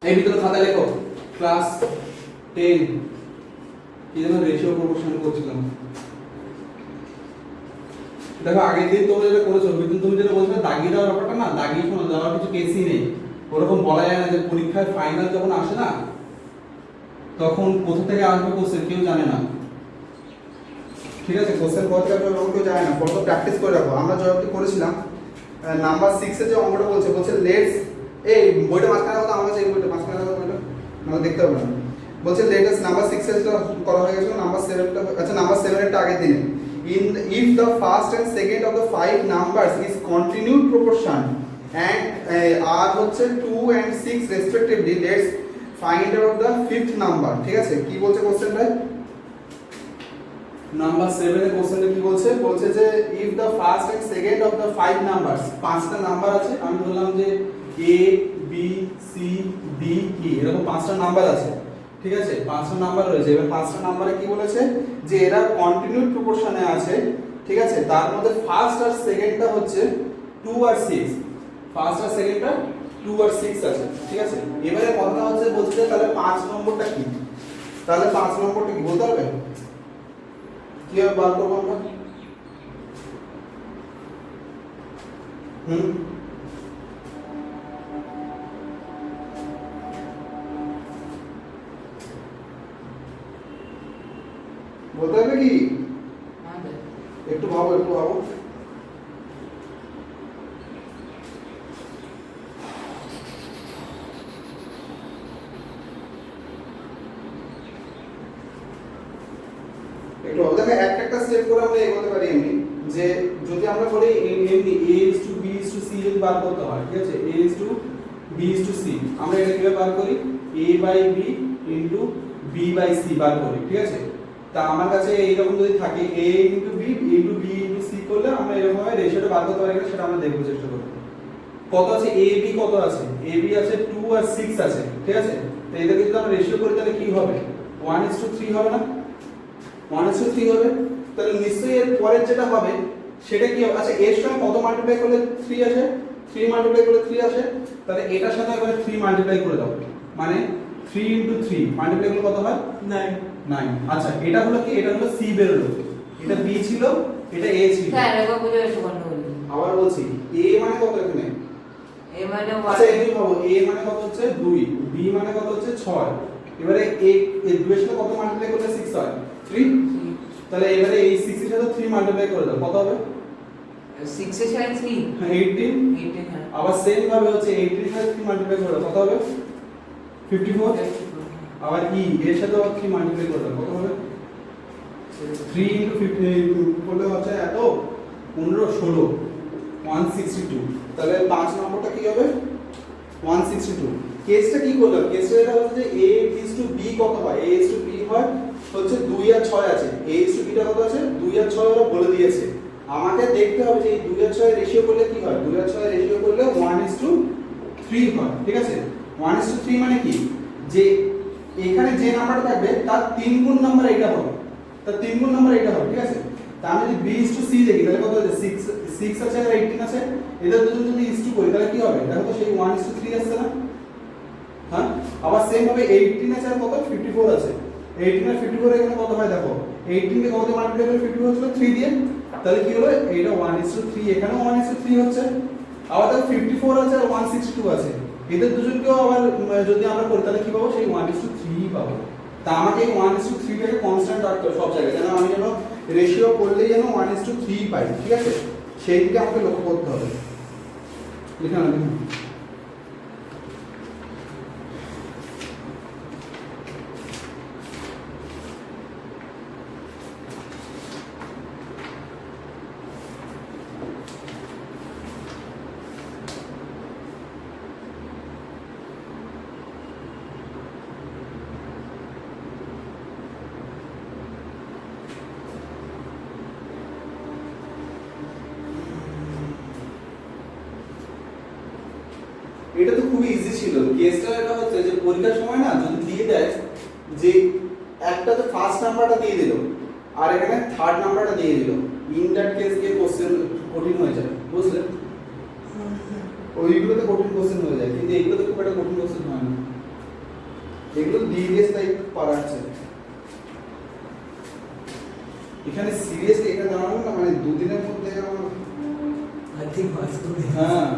এই ভিতরে খাতা লেখো ক্লাস 10 কি যেন রেশিও প্রপোর্শন করছিলাম। দেখো আগের দিন তোমরা যেটা করেছো কিন্তু তুমি যেটা বলছিলে দাগিয়ে দেওয়ার ব্যাপারটা না, দাগিয়ে শোনো দেওয়ার কিছু কেসই নেই। ওরকম বলা যায় না যে পরীক্ষার ফাইনাল যখন আসে না তখন কোথা থেকে আসবে কোশ্চেন কেউ জানে না। ঠিক আছে, কোশ্চেন কোথা থেকে আসবে কেউ জানে না, ফটো প্র্যাকটিস করে রাখো। আমরা যেটা করেছিলাম নাম্বার 6 এর যে অঙ্কটা বলছে লেটস, এই বইটা মাঝখানে রাখো, আমার কাছে এই বইটা মাঝখানে রাখো, বইটা নাহলে দেখতে হবে না। বলছে লেটেস্ট নাম্বার 6 এর করা হয়ে গেছে, নাম্বার 7 টা, আচ্ছা নাম্বার 7 এর টা আগের দিনে। If the first and second of the 5 numbers is continued proportion and are হচ্ছে 2 and 6 respectively, let's find out the fifth number। ঠিক আছে, কি বলছে কোশ্চেনটা? নাম্বার 7 এর কোশ্চেনটা কি বলছে? বলছে যে if the first and second of the 5 numbers, পাঁচটা নাম্বার আছে, আমি বললাম যে a b c d e এরকম পাঁচটা নাম্বার আছে। ঠিক আছে, পাঁচটা নাম্বার রয়েছে। এবার পাঁচটা নাম্বারে কি বলেছে যে এরা কন্টিনিউড প্রপোর্শনে আছে। ঠিক আছে, তার মধ্যে ফার্স্ট আর সেকেন্ডটা হচ্ছে 2 আর 6, ফার্স্ট আর সেকেন্ডটা 2 আর 6 আছে। ঠিক আছে, এবারে কথা হচ্ছে বলছে যে তাহলে 5 নম্বরটা কি? তাহলে 5 নম্বরটা কি বলতে হবে? কিভাবে বার করব আমরা? বলতে হবে কি? একটু ভাবো, একটু ভাবো। একটু ভাবো, দেখো একটা স্টেপ করে আমরা এগোতে পারি এমনি, যে যদি আমরা বলি এমনি a is to b is to c যদি বার করতে হয়, ঠিক আছে, a is to b is to c, আমরা এটা কিভাবে বার করি? a by b into b by c বার করি। ঠিক আছে, তা আমার কাছে এইরকম যদি থাকে a into b into b into c করলে আমরা এরকম ভাবে রেশিওটা বার করতে পারি কিনা সেটা আমরা দেখব, চেষ্টা করব। কত আছে a b, কত আছে a b আছে 2 আর 6 আছে। ঠিক আছে, তো এদেরকে যদি আমরা রেশিও করি তাহলে কি হবে? 1:3 হবে না? 1:3 হবে। তাহলে নিশ্চয়ই এর পরের যেটা হবে সেটা কি হবে? আচ্ছা, এর সঙ্গে কত মাল্টিপ্লাই করলে 3 আসে? 3 মাল্টিপ্লাই করলে 3 আসে। তাহলে এটার সাথে এবারে 3 মাল্টিপ্লাই করে দাও, মানে 3 into 3 মাল্টিপ্লাই করলে কত হয়? 9। আচ্ছা, এটা হলো কি? এটা হলো c বেরোলো, এটা b ছিল, এটা a ছিল। স্যার এবার বুঝে একটু গন্ডগোল। আবার বলছি a মানে কত এখানে? a মানে 1। আচ্ছা এমনি ভাবো, a মানে কত হচ্ছে 2, b মানে কত হচ্ছে 6। এবারে a এর 2 এর সাথে কত মাল্টিপ্লাই করলে 6 হয়? 3। তাহলে এবারে এই 6 এর সাথে 3 মাল্টিপ্লাই করে দাও, কত হবে? 6 এর সাথে 3 18। 18, হ্যাঁ। আবার সেম ভাবে হচ্ছে 18 এর সাথে 3 মাল্টিপ্লাই করে দাও, কত হবে? 54। আবার e এর সাথে 3 মাল্টিপ্লাই করে দাও, কত হবে? 3 into 50 করলে হচ্ছে এত 15 16 162। তাহলে 5 নম্বরটা কি হবে? 162। কেসটা কি করলাম? কেসটা এটা হচ্ছে যে a is to b কত হয়? a is to b হয় হচ্ছে 2 আর 6 আছে। a is to b টা কত আছে? 2 আর 6 ওরা বলে দিয়েছে। আমাকে দেখতে হবে যে এই 2 আর 6 এর রেশিও করলে কি হয়? 2 আর 6 এর রেশিও করলে 1:3 হয়। ঠিক আছে, 1:3 মানে কি? যে এখানে যে নাম্বারটা থাকবে তার 3 গুণ নাম্বার এটা হবে, তার 3 গুণ নাম্বার এটা হবে। ঠিক আছে, তা আমি যদি b is to c দেখি তাহলে কত আছে? 6 আছে আর 18 আছে, এদের দুজন যদি is to করি তাহলে কি হবে? দেখো তো সেই 1:3 আসছে না? হ্যাঁ, আবার সেম ভাবে 18 আছে আর কত? 54 আছে। 18 আর 54 এখানে কত হয় দেখো? 18 কে কত দিয়ে মাল্টিপ্লাই করলে 54 হচ্ছিল? 3 দিয়ে। তাহলে কি হলো? এইটা 1:3, এখানেও 1:3 হচ্ছে। আবার দেখো 54 আছে আর 162 আছে, এদের দুজনকেও আবার যদি আমরা করি তাহলে কি পাবো? সেই 1:3 পাবো। তা আমাকে এই 1:3 টাকে কনস্ট্যান্ট রাখতে হবে সব জায়গায়, যেন আমি যেন রেশিও করলেই যেন 1:3 পাই। ঠিক আছে, সেই দিকে আমাকে লক্ষ্য করতে হবে। লিখে নাও, লিখে নাও। এটা তো খুবই ইজি ছিল। কেসটা এটা হচ্ছে যে পরীক্ষার সময় না যদি দিয়ে দেয় যে একটা তো ফার্স্ট নাম্বারটা দিয়ে দিল আর এখানে থার্ড নাম্বারটা দিয়ে দিল, ইন দ্যাট কেস গিয়ে কোশ্চেন কঠিন হয়ে যায়, বুঝলে? ওইগুলোতে কঠিন কোশ্চেন হয়ে যায়, কিন্তু এইগুলোতে খুব একটা কঠিন কোশ্চেন হয় না। এগুলো ডিভিএস টাইপ পড়াচ্ছে। এখানে সিরিয়াসলি এটা জানানো না, মানে দুদিনের মধ্যে আমার আর্থিক মাস করে হ্যাঁ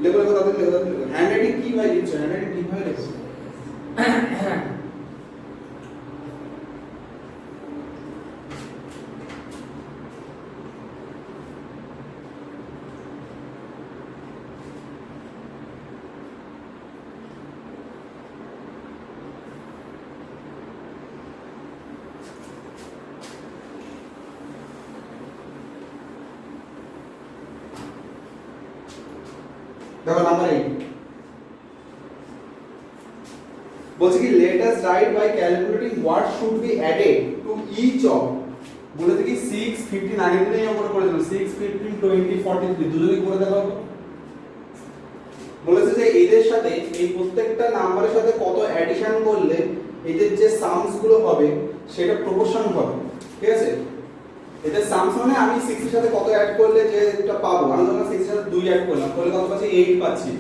লেখো লেখো তাদের লেখো তাদের লেখো। হ্যান্ডরাইটিং কি ভাই লিখছো? হ্যান্ডরাইটিং ঠিক ভাবে লেখো। দেখো নাম্বার 8 বলছে কি let us write by calculating what should be added to each of, বলেছে কি 6 15 আগের দিনেই আমরা করেছিলাম 6 15 20 43 দুজনেই করে দেখো তো। বলেছে যে এদের সাথে এই প্রত্যেকটা নাম্বারের সাথে কত অ্যাডিশন করলে এদের যে সামস গুলো হবে সেটা প্রপোর্শন হবে, ঠিক আছে? এদের সামস মানে আমি 6 এর সাথে কত অ্যাড করলে যে এটা পাবো, আমি যখন 6 এর সাথে 2 অ্যাড করলাম তাহলে কত পাচ্ছি 8 পাচ্ছি।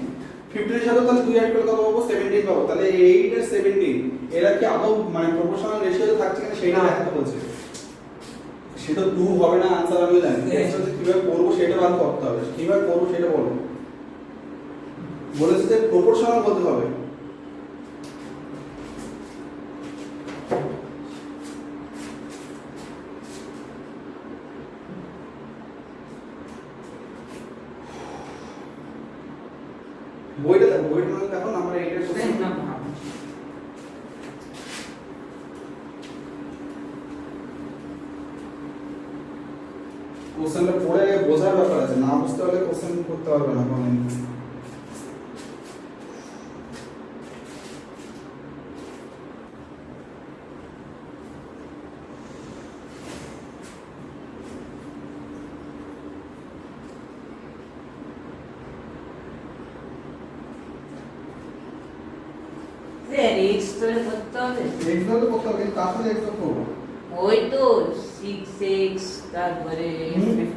15 এর সাথে তাহলে 2 অ্যাড করলে কত পাবো 17 পাবো। তাহলে 8 আর 17 এরা কি আদৌ মানে প্রপোর্শনাল রেশিওতে থাকছে কিনা সেটা দেখাতে বলছে। সেটা 2 হবে না आंसर আমিও জানি, এক্সট্রা কিভাবে করব সেটা বার করতে হবে, কিভাবে করব সেটা বলো। বলেছে যে প্রপোর্শনাল হতে হবে। বইটা দেখো, বইটা মানে দেখো নাম্বার 8 এর কোশ্চেন। কোশ্চেনটা পড়ে বোঝার ব্যাপার আছে, না বুঝতে পারলে কোশ্চেন করতে পারবে না কোনো। রিক্স করে করতে হবে। এক্সাম তো করতে হবে, কিন্তু তার সাথে এক্সাম করবো। ওই তো 6x তারপরে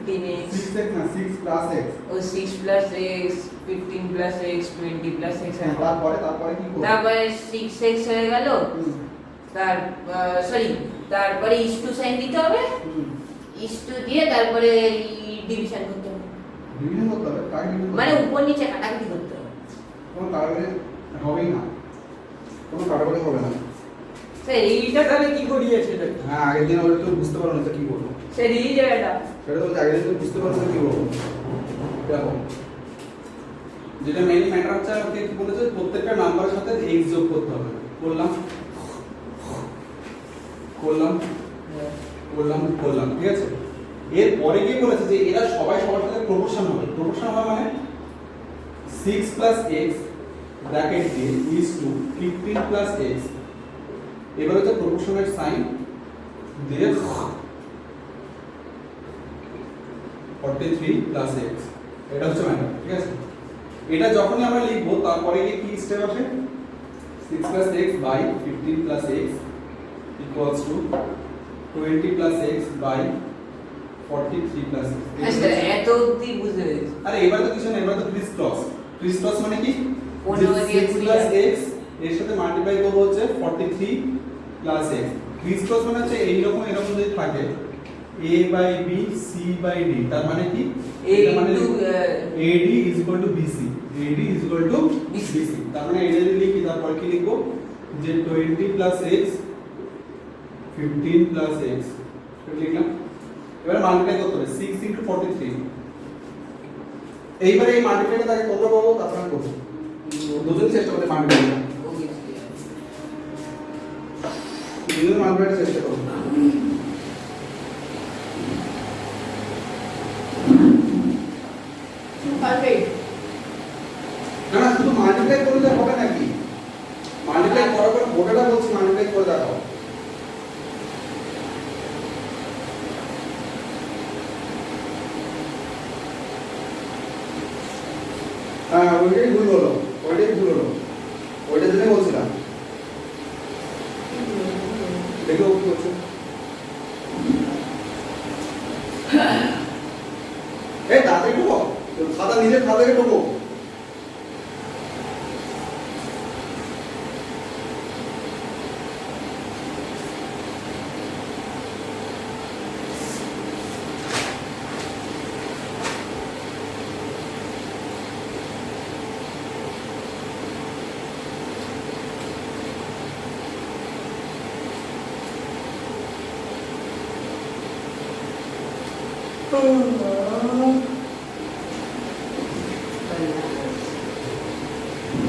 15x 6x না 6 প্লাস x। ও 6 plus x 15 plus x 20 plus x তারপরে কি করব? তারপরে 6x হয়ে গেল। তার সরি তারপরে ইস টু সাইন দিতে হবে। ইস টু দিয়ে তারপরে ডিভিশন করতে হবে। ডিভিশন করতে হবে, কার ডিভিশন? মানে উপর নিচে কাটাকাটি করতে হবে। কোনো কাটাকাটি হবেই না, কোনো কাটাকাটি হবে না। স্যার এইটা তাহলে কি করিয়েছে এটা? হ্যাঁ আগের দিন ওরা তো বুঝতে পারো না তো কি করবো। স্যার এই জায়গাটা সেটা তো আগের দিন বুঝতে পারো না কি করবো। দেখো যেটা মেইন ম্যাটার হচ্ছে আমাকে কি বলেছে, প্রত্যেকটা নাম্বারের সাথে x যোগ করতে হবে। করলাম করলাম করলাম করলাম, ঠিক আছে? এর পরে কি বলেছে যে এরা সবাই সবার সাথে প্রপোর্শন হবে। প্রপোর্শন হবে মানে 6 প্লাস x ব্র্যাকেট দিয়ে ইজ টু 15 প্লাস x, এবারে হচ্ছে প্রপোর্শনের সাইন দিয়ে 43 প্লাস x, এটা হচ্ছে ম্যাটার, ঠিক আছে? এটা যখনই আমরা লিখবো তারপরে কি স্টেপ আসে 6 plus x by 15 plus x equals to 20 plus x by 43 plus x। Sir এত অবধি বুঝতে পেরেছি। আরে এবার তো কিছু না, এবার তো ক্রিস ক্রস মানে কি 15 দিয়ে 6 প্লাস x এর সাথে মাল্টিপ্লাই করব হচ্ছে 43 প্লাস x। ক্রিস ক্রস মানে হচ্ছে এইরকম এরকম যদি থাকে a by b c by d, তার মানে কি এটা মানে ad is equal to bc, ad is equal to bc। তার মানে এটা যদি লিখি তারপর কি লিখবো যে 20 প্লাস x 15 প্লাস x, এটা লিখলাম। এবারে মাল্টিপ্লাই করতে হবে 6 into 43। এইবারে এই মাল্টিপ্লাইটা তাকে তোমরা পাবো, তারপর আমি করব। দুজন চেষ্টা করতে মাল্টিপ্লাই করা, দুজন মাল্টিপ্লাই চেষ্টা করো। পারফেক্ট। না না শুধু মাল্টিপ্লাই করলে হবে নাকি? মাল্টিপ্লাই করার পর গোটাটা বলছি মাল্টিপ্লাই করে দেখাও। হ্যাঁ ওইটাই ভুল হলো, ওইটার জন্য বলছিলাম। দেখো কি হচ্ছে, এই তাড়াতাড়ি ঢোকো, খাতা নিজের খাতাকে ঢোকো।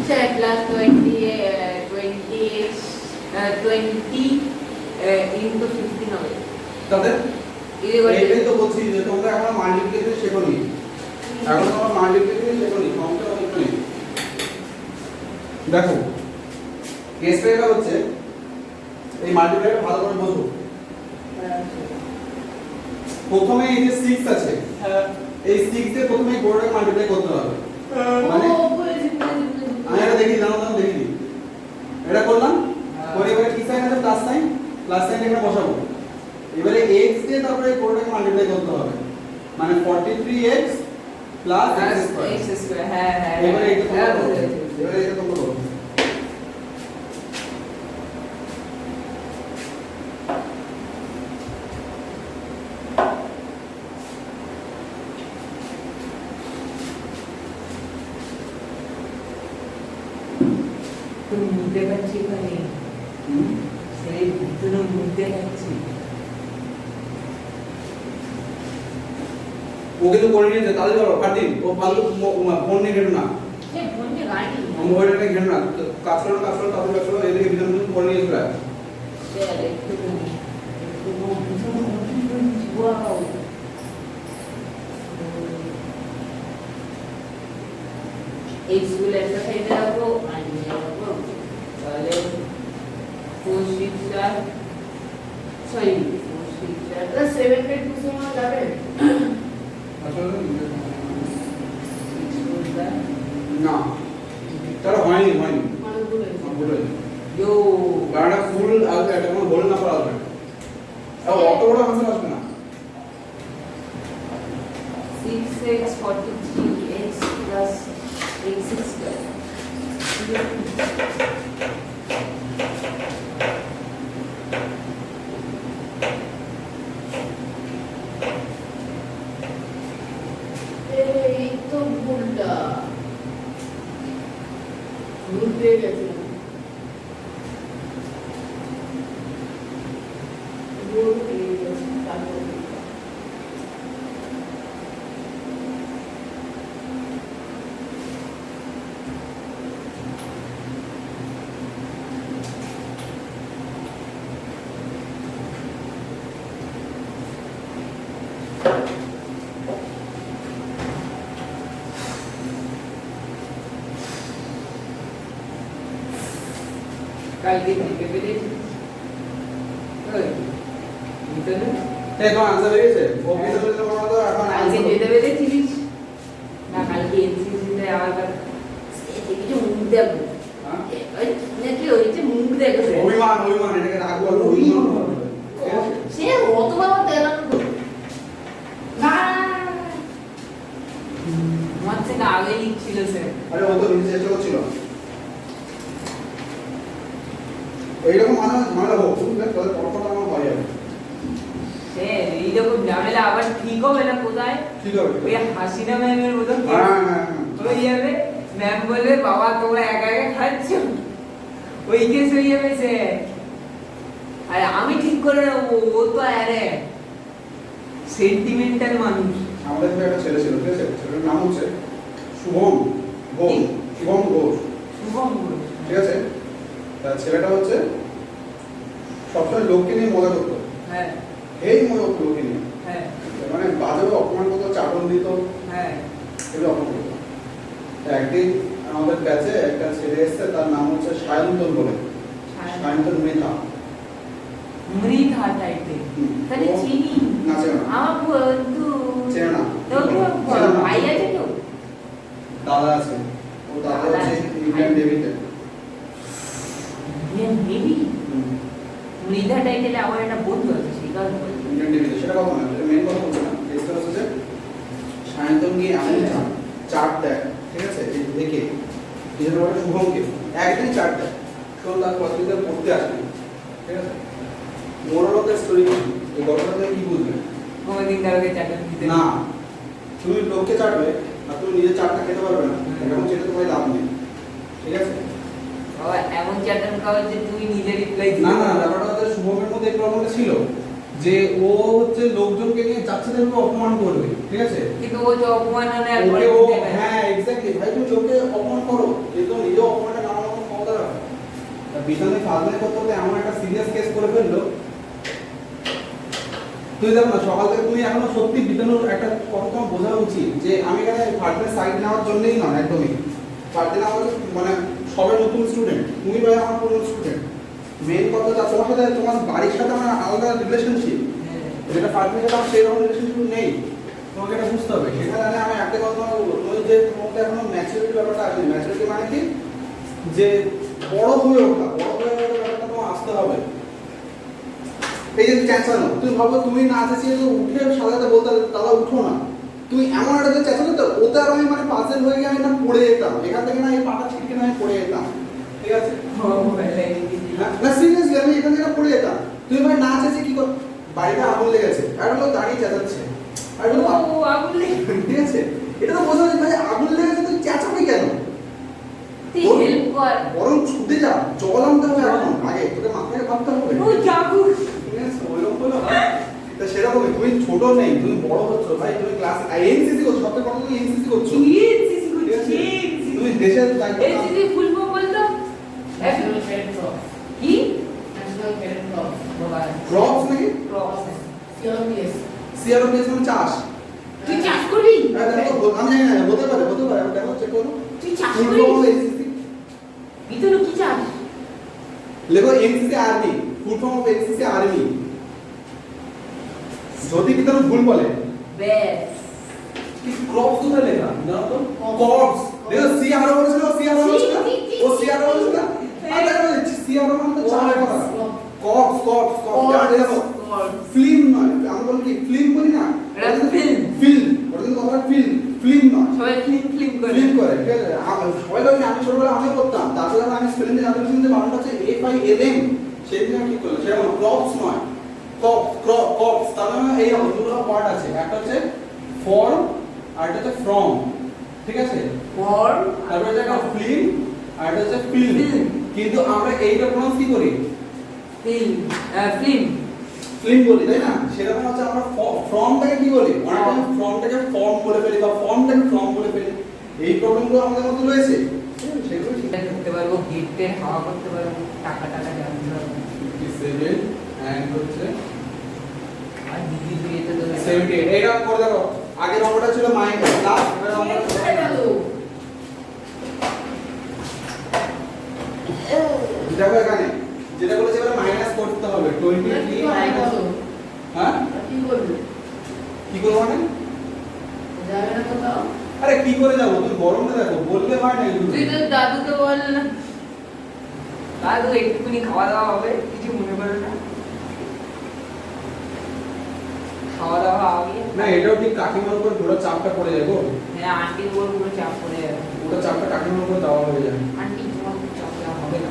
Say plus 20 into 15 হবে। তাহলে এই বলে এইটাই তো বলছি যে তোমরা এখন মাল্টিপ্লিকেশন শেখোনি, এখন তোমরা মাল্টিপ্লিকেশন শেখোনি, সংখ্যা শেখোনি। দেখো কেস পেপার হচ্ছে এই মাল্টিপ্লাইটা ভালো করে বোঝো। প্রথমে এই যে 6 আছে, এই 6 দিয়ে প্রথমে গোটাকে মাল্টিপ্লাই করতে হবে। মানে আমি এটা দেখি জানো না, দেখি এটা করলাম, করে এবারে কি সাইন আছে, প্লাস সাইন, প্লাস সাইন এখানে বসাবো। এবারে x দিয়ে তারপরে গোটাকে মাল্টিপ্লাই করতে হবে, মানে 43x প্লাস x স্কয়ার। হ্যাঁ হ্যাঁ, এবারে এটা তোমরা করো, এবারে এটা তোমরা করো। তুমি মুদ্দে পাচ্ছি ওখানে, সেই ভিতরে মুদ্দে পাচ্ছি। ও কিন্তু করে নিয়েছে, তাহলে ধরো ফাটিন ও ভালো ফোন নিয়ে ঘেটো না, সে ফোনে গাড়ি মোবাইলটা নিয়ে ঘেটো না, কাজ করো তাহলে কাজ করো, এদিকে ভিতরে ভিতরে করে নিয়ে চলে আসবে। সে একটু ওয়াও। এই স্কুলে একটা সাইডে রাখবো আর নিয়ে রাখবো, তাহলে 4 6 4 সরি 4 6 4 7 পেট পুষে আমার যাবে। আসলে না, তার হয়নি মানে ভুল ইয়ো গাড়িটা ফুল আসবে, একটা কোনো হোল নাম্বার আসবে, আর অত বড় আনসার আসবে না। 6x 43x plus x square. এই তো ভুলটা ভুল পেয়ে গেছিলাম, ভুল পেয়ে গেছি তারপর কালকে দিতে পেরেছি। ওই ভিতরে এই তোমার আনসার বেরিয়েছে, ও ভিতরে যেতে পারো তো এখন কালকে answer যেতে পেরেছিলিস না? কালকে এনসিসিতে আমার কিছু মুখ দেখো, হ্যাঁ? ওই নাকি হয়েছে মুখ দেখো, অভিমান এটাকে রাখবো, অভিমান হবে। ঠিক আছে? সে অত বাবা দেখানো তো না, আমার থেকে আগে লিখছিল সে। আরে ও তো নিজে চেষ্টা করছিল। এইরকম ঝামেলা হোক, বুঝলে? তাহলে পরপরটা আমার হয়ে যাবে। সে এইরকম ঝামেলা আবার ঠিক হবে না কোথায়? ঠিক হবে। ওই হাসিনা ম্যামের মতন হ্যাঁ হ্যাঁ হয়ে যাবে। ম্যাম বলবে বাবা তোমরা একা একা খাচ্ছ, ওই কেস হয়ে যাবে সে। আর আমি ঠিক করে নেবো, ও তো আরে সেন্টিমেন্টাল মানুষ। আমাদের এখানে একটা ছেলে ছিল, ঠিক আছে? ছেলের নাম হচ্ছে শুভম ঘোষ। শুভম ঘোষ, শুভম ঘোষ। ঠিক আছে? তা ছেলেটা হচ্ছে সবসময় লোককে নিয়ে মজা করতো, হ্যাঁ এই মজা করতো লোককে নিয়ে, হ্যাঁ মানে বাজারে অপমান করতো, চাটন দিত, হ্যাঁ এগুলো অপমান করতো। তা একদিন আমাদের ব্যাচে একটা ছেলে এসছে, তার নাম হচ্ছে সায়ন্তন বলে, সায়ন্তন মেধা। মৃধা টাইপের, তাহলে ও- চিনি না চেনো না, আমার বন্ধু। চেনো না, তোর চেনো না। ভাই আছে তো? দাদা আছে, ও দাদা হচ্ছে ইন্ডিয়ান নেভিতে। নেবি মৃধা টাইটেলে আমার একটা বন্ধু আছে, সেই কারণে বলছি। ইন্ডিয়ান নেভিতে, সেটা কথা না, সেটা মেন কথা বলছি না। কেসটা হচ্ছে যে সায়ন্তন গিয়ে এমন চার্ট দেয়, ঠিক আছে? এই দেখে নিজের বলে শুভমকে একদিন চার্ট দেয়, তো তার পত্রিকা পড়তে আসবে, ঠিক আছে? মোরাল অফ দ্য স্টোরি কি? এই গল্পটা থেকে কি বুঝবে? কোনদিন কাউকে চাকরি দিতে না, তুমি লোককে চাটবে আর তুমি নিজের চাটটা খেতে পারবে না, এরকম চেটে তোমার লাভ নেই, ঠিক আছে? বাবা এমন চ্যাটার্ন খাওয়া যে তুই নিজে রিপ্লাই না না, ব্যাপারটা হচ্ছে শুভমের মধ্যে এই প্রবলেমটা ছিল, যে ও হচ্ছে লোকজনকে নিয়ে যাচ্ছেদেরকে অপমান করবে, ঠিক আছে? কিন্তু ও তো অপমান হলে আর ওকে ও দেবে না। হ্যাঁ এক্স্যাক্টলি ভাই, তুমি লোককে অপমান করো কিন্তু নিজেও অপমানটা নানা রকম ক্ষমতা রাখো। তা বিধানে ফাজলামি করতে করতে এমন একটা সিরিয়াস কেস করে ফেললো। তুই দেখো না সকাল থেকে তুমি এখনো সত্যি বিধানোর একটা কথা তোমার বোঝা উচিত যে আমি এখানে ফার্স্টে সাইড নেওয়ার জন্যই নয়, একদমই ফার্স্টে নেওয়ার মানে সবে নতুন স্টুডেন্ট, তুমি ভাই আমার পুরনো স্টুডেন্ট। মেন কথা যা তোমার সাথে তোমার বাড়ির সাথে আমার আলাদা রিলেশনশিপ, যেটা ফার্স্টের সাথে আমার সেই রকম রিলেশনশিপ নেই, তোমাকে এটা বুঝতে হবে। সেখানে আমি একটা কথা তোমাকে বলবো, তুমি যে তোমাদের এখনো ম্যাচুরিটি ব্যাপারটা আসেনি। ম্যাচুরিটি মানে কি, যে বড় হয়ে ওঠা, বড় হয়ে ওঠা ব্যাপারটা তোমার আসতে হবে। এই যে চেঁচানো, তুমি ভাবো তুমি না চেঁচিয়ে তো উঠে সাজাতে বলতে দাদা উঠো না, তুমি এমন একটা চেঁচানো তো ওতে আর আমি মানে পাজেল হয়ে গিয়ে আমি না পড়ে যেতাম এখান থেকে, না এই পাটা ছিটকে না আমি পড়ে যেতাম, ঠিক আছে? না সিরিয়াসলি আমি এখান থেকে পড়ে যেতাম। তুমি ভাই না চেঁচিয়ে কি কর, বাড়িটা আগুন লেগেছে আর লোক দাঁড়িয়ে চেঁচাচ্ছে আর বলো ও আগুন লেগে ঠিক আছে, এটা তো বোঝা যায় ভাই আগুন লেগেছে তুই চেঁচাবি কেন? তুই হেল্প কর, বরং ছুটে যা, জল আনতে হবে এখন, আগে তোকে মাথায় ভাবতে হবে। ও যাবো ঠিক আছে ওইরকম হলো। তা সেরকমই তুমি ছোট নেই, তুমি বড় হচ্ছ ভাই, তুমি ক্লাস এনসিসি করছো, সবথেকে বড় তুমি এনসিসি করছো, এনসিসি ঠিক আছে? করছি তুমি দেশের দায়িত্ব এনসিসি ফুল ফর্ম বলতো ন্যাশনাল ক্যাডেট ক্রপস, কি ন্যাশনাল ক্যাডেট ক্রপস, বাবা ক্রপস নাকি ক্রস সিআরপিএস। সিআরপিএস মানে চাষ। তুই চাষ করবি হ্যাঁ দেখো আমি জানি না, হতে পারে আমি দেখো চেক করো। তুই চাষ ফুল করিস ফর্ম এনসিসি ভিতরে কি চাষ লেখো NCC army, full form of NCC army. যদি কি তোর ভুল বলে ব্যাস ক্রপস কোথায় লেখা জানো তো? কর্পস দেখো, সি আর বলেছিল, সি আর বলেছিল, ও সি আর বলেছিল, আরে সি আর মানে তো চার কথা। কর্পস কর্পস কর্পস যা দেখো ফিল্ম নয়, আমরা বলি কি ফিল্ম বলি না, এটা film। ফিল্ম ওটা কিন্তু কথা ফিল্ম, ফিল্ম নয়, সবাই ফিল্ম ফিল্ম করে ফিল্ম করে, ঠিক আছে? সবাই জানি, আমি ছোটবেলায় আমিও করতাম, তারপরে আমি স্পেলিং এ জানতে পারছি যে বানানটা হচ্ছে এফ আই এল এম, সেই দিন আমি ঠিক করলাম সেটা মানে ক্রপস নয়, ক্রপস তার মানে এই দুটো ওয়ার্ড আছে, একটা হচ্ছে ফর্ম আর একটা হচ্ছে ফ্রম, ঠিক আছে? ফর তারপরে হচ্ছে একটা ফিল্ম আর একটা হচ্ছে ফিল্ম, Film। কিন্তু আমরা এইটা প্রনাউন্স কি করি? ফিল্ম ফিল্ম ফিল্ম বলি, তাই না? সেরকম হচ্ছে আমরা ফর্মটাকে কি বলি? অনেক টাইম ফর্মটাকে ফর্ম বলে ফেলি বা ফর্মটাকে ফর্ম বলে ফেলি, এই প্রবলেমগুলো আমাদের মধ্যে রয়েছে, সেগুলো ঠিক এটা করতে পারবো, গিফটের হাওয়া করতে পারবো, টাকা টাকা জানতে পারবো 57 এন্ড হচ্ছে আর দিদি বিয়েতে তো 78। এটা করে দেখো, আগের অঙ্কটা ছিল মাইনাস প্লাস, এবার অঙ্কটা দেখো এখানে যেটা বলেছে এবারে মাইনাস করতে হবে 23 মাইনাস, হ্যাঁ কি করবে? কি করব মানে? যাবে না কোথাও? আরে কি করে যাব, তুমি গরমটা দেখো, বললে হয় না এগুলো। তুই তো দাদুকে বল না, দাদু একটুখানি খাওয়া দাওয়া হবে, কিছু মনে করো না, খাওয়া দাওয়া আগে না এটাও ঠিক কাকিমার উপর পুরো চাপটা পড়ে যায় গো, হ্যাঁ আন্টির উপর পুরো চাপ পড়ে যাবে, পুরো চাপটা কাকিমার উপর দেওয়া হয়ে যায়। আন্টি তোমার উপর চাপ দেওয়া হবে না,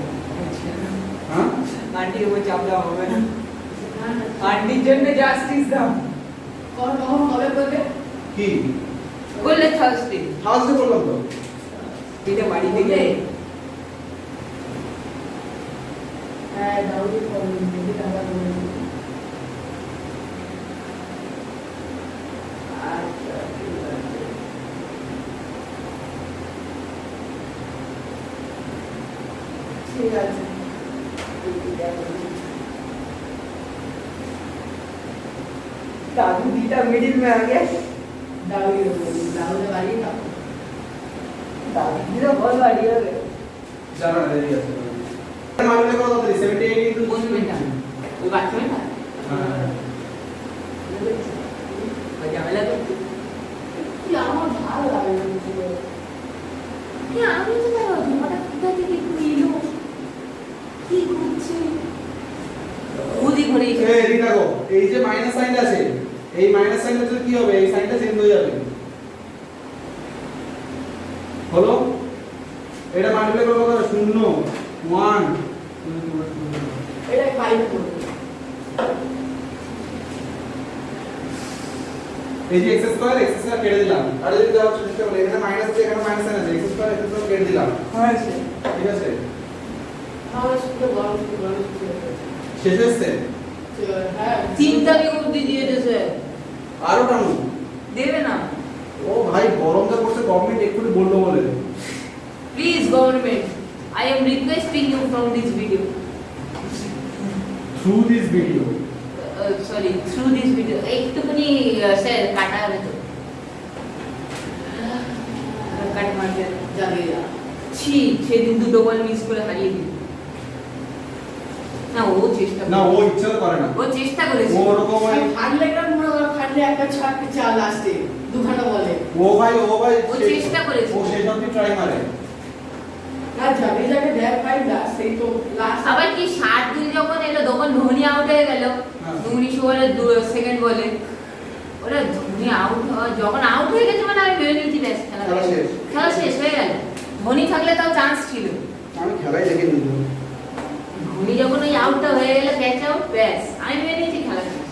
হ্যাঁ আন্টির উপর চাপ দেওয়া হবে না, না, না। আন্টির জন্য জাস্টিস দাও, কখন কবে করবে? কি করলে থার্সডে ফার্স্টে বললাম তো, এটা বাড়ি থেকে হ্যাঁ দাউদি করবে, যদি টাকা দেবে। আচ্ছা ঠিক আছে। ঠিক আছে। दादू दीटा मिडिल में आ गया, দাউদি বলি, দাউদে বাড়িয়ে দাও। दादी जी तो बहुत बड़ी हो गए, জানা দেরি আছে মাইনাস কত হলো 78 ইনটু कौन में था वो बात में था হ্যাঁ मजा वाला तो কি আমার ভালো লাগে না কিছু। কি আমি তো জানো হঠাৎ কোথা থেকে একটু এলো কি করছে খুদি ঘরে এই দেখো এই যে মাইনাস সাইনটা আছে, এই মাইনাস সাইনটা কি হবে, এই সাইনটা চেঞ্জ হয়ে যাবে, হলো? এটা মাল্টিপ্লাই করব কত? 0 1 এটা ফাইভ করবে। এই যে x² কেটে দিলাম, আর যদি দাও চেষ্টা করে এখানে মাইনাস আছে, এখানে মাইনাস আছে, x² কেটে দিলাম, হয়েছে ঠিক আছে? আমার শুধু গরম শুধু গরম শুধু। শেষ হচ্ছে হ্যাঁ 3 তারিখ অবধি দিয়েছে স্যার। আরো টানো। দেবে না। ও ভাই গরমটা পড়ছে, গভর্নমেন্ট এক্ষুনি বললো বলে। Please government, I am requesting you from this video. Through this video. Sorry, through this video. একটুখানি স্যার কাটা হবে তো। কাট মারবে। যাবে যা ছি, সেদিন দুটো বল মিস করে হারিয়ে দিল। না ও চেষ্টা না ও করে। ইচ্ছা করে না, ও চেষ্টা করেছে। ও ওরকম হয়। ফাটলে একটা মনে হয় ফাটলে একটা ছাড় চা লাস্টে দুখানা বলে ও ভাই ও চেষ্টা করেছে। ও সেই সবই ট্রাই মারে। না যাবে যাকে দেখ ভাই লাস্ট সেই তো লাস্ট আবার কি 7-2 যখন এলো তখন ধোনি আউট হয়ে গেল। হ্যাঁ। 19 ওভারে সেকেন্ড বলে ওরা ধোনি আউট যখন আউট হয়ে গেছে মানে আমি ভেবে নিয়েছি ব্যাস খেলা খেলা হয়ে গেল। শেষ। খেলা শেষ হয়ে গেল। ধোনি থাকলে তাও চান্স ছিল। আমি খেলাই দেখিনি। ধোনি যখন ওই আউটটা হয়ে গেল ক্যাচ আউট ব্যাস আমি ভেবে নিয়েছি খেলা শেষ।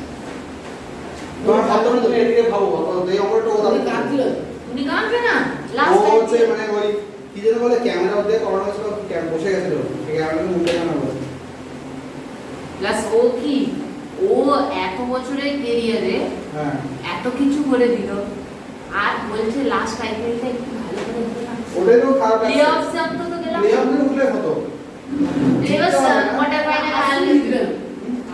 তোমার ভাবতো না তুমি এদিকে ভাবো, এই অঙ্গটা ও তুমি দাঁড়িয়ে কাঁদছিল ধোনি কাঁদবে না ও লাস্ট হচ্ছে মানে ওই কি যেন বলে ক্যামেরা দিয়ে করানো ছিল, বসে গেছিল এই ক্যামেরা মুখে জানা বলে। প্লাস ও কি ও এত বছরের ক্যারিয়ারে হ্যাঁ এত কিছু করে দিল আর বলছে লাস্ট আইপিএলটা একটু ভালো করে দিল না। ওটাই তো খারাপ প্লে লাগছে। অফসে অন্তত গেলাম। প্লে অফে উঠলে হতো। প্লে অফ কোয়ার্টার ফাইনাল আসলে হারলে দিলেন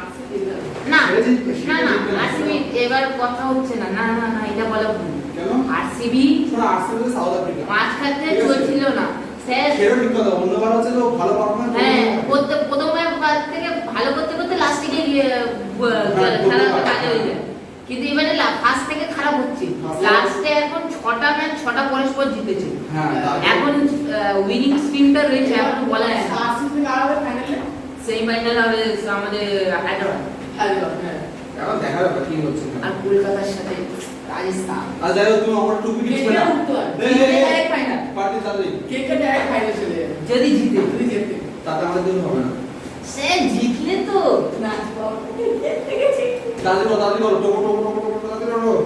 আসলে দিলেন না সেটা জিতবে, না সেটা না জিতবে না। আরসিবি এবার কথা হচ্ছে না না না না এটা বলা ভুল। কেন? আরসিবি শোনো আর্সেনাল তো সাউথ আফ্রিকা। মাঝখানে ঠিক আছে। চলছিল না স্যার। সেটা ঠিক কথা, অন্যবার হচ্ছে তো ভালো পারফরম্যান্স। হ্যাঁ প্রথমে থেকে ভালো করতে করতে লাস্টে গিয়ে খেলাটা কাজে হয়ে যায়। কিন্তু এবারে ফার্স্ট থেকে খারাপ হচ্ছে। First- লাস্টে এখন 6টা ম্যাচ 6টা পরস্পর জিতেছে। হ্যাঁ এখন উইনিং স্ট্রিমটা রয়েছে এখন বলা যায় না। আসলে থেকে আর ফাইনালে সেমিফাইনাল হবে আমাদের হায়দ্রাবাদ হায়দ্রাবাদ হ্যাঁ এখন দেখা যাবে কি হচ্ছে না। আর কলকাতার সাথে রাজস্থান। আর যাই হোক তুমি আমার টুপি কে দিচ্ছ কে না। উঠতে পারে? ডাইরেক্ট ফাইনাল পার্টি তাড়াতাড়ি। কে কে ডাইরেক্ট ফাইনালে চলে যাবে যদি জিতে। যদি যেতে তাতে আমাদের জন্য হবে না। সে জিতলে তো না বাবা ঠিক আছে তাড়াতাড়ি করো, টোকো টোকো টোকো টোকো তাড়াতাড়ি করো।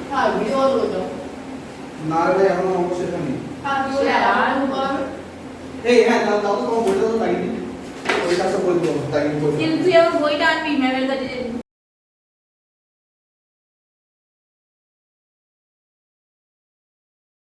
হ্যাঁ ভিডিও অন করে দাও না রে ভাই এখনো অবশ্যই এখানে। হ্যাঁ ভিডিও অন করবে এই হ্যাঁ তাও তাও তো তোমার বইটা তো লাগিয়ে দিই। ওই কাজটা করে দেবো, লাগিয়ে দেবো। কিন্তু তুই আমার বইটা আনবি ম্যামের কাছে